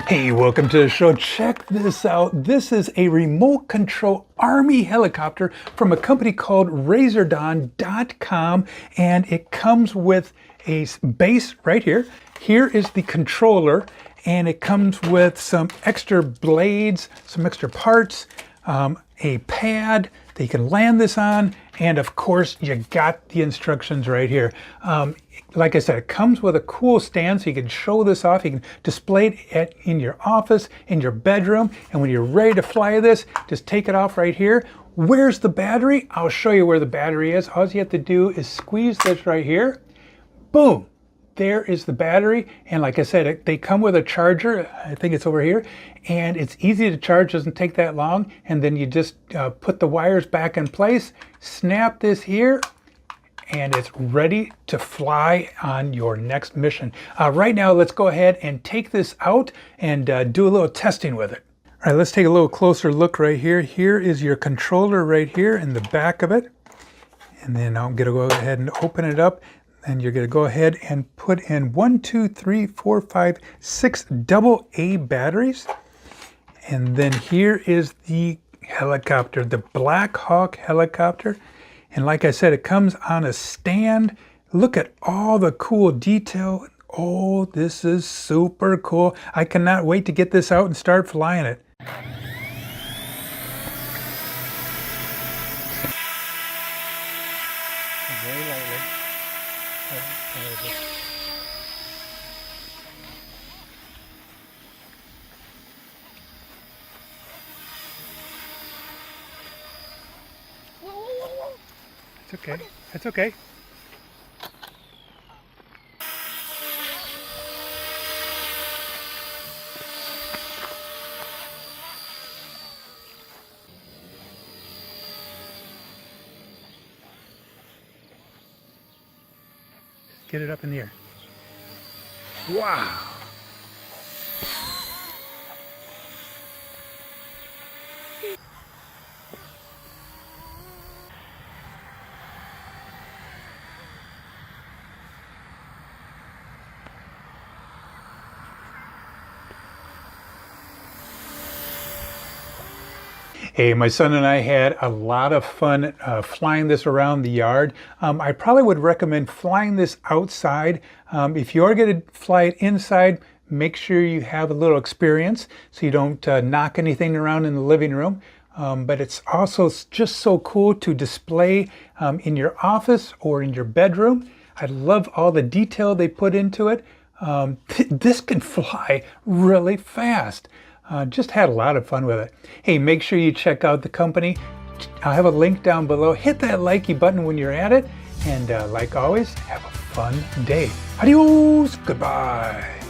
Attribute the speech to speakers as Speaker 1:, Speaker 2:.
Speaker 1: Hey, welcome to the show. Check this out. This is a remote control Army helicopter from a company called Razordon.com, and it comes with a base right here. Here is the controller, and it comes with some extra blades, some extra parts, a pad that you can land this on, and of course you got the instructions right here. Like I said, it comes with a cool stand so you can show this off. You can display it in your office, in your bedroom, and when you're ready to fly this, just take it off right here. Where's the battery? I'll show you where the battery is. All you have to do is squeeze this right here. Boom! There is the battery, and like I said, they come with a charger. I think it's over here, and it's easy to charge, doesn't take that long, and then you just put the wires back in place, snap this here, and it's ready to fly on your next mission. Right now, let's go ahead and take this out and do a little testing with it. All right, let's take a little closer look right here. Here is your controller right here in the back of it, and then I'm gonna go ahead and open it up. And you're going to go ahead and put in 1, 2, 3, 4, 5, 6 AA batteries. And then here is the helicopter, the Black Hawk helicopter. And like I said, it comes on a stand. Look at all the cool detail. Oh, this is super cool. I cannot wait to get this out and start flying it. Very lightly. It's okay. It's okay. Get it up in the air. Wow! Hey, my son and I had a lot of fun flying this around the yard. I probably would recommend flying this outside. If you are going to fly it inside, make sure you have a little experience so you don't knock anything around in the living room. But it's also just so cool to display in your office or in your bedroom. I love all the detail they put into it. This can fly really fast. Just had a lot of fun with it. Hey, make sure you check out the company. I'll have a link down below. Hit that likey button when you're at it. And like always, have a fun day. Adios. Goodbye.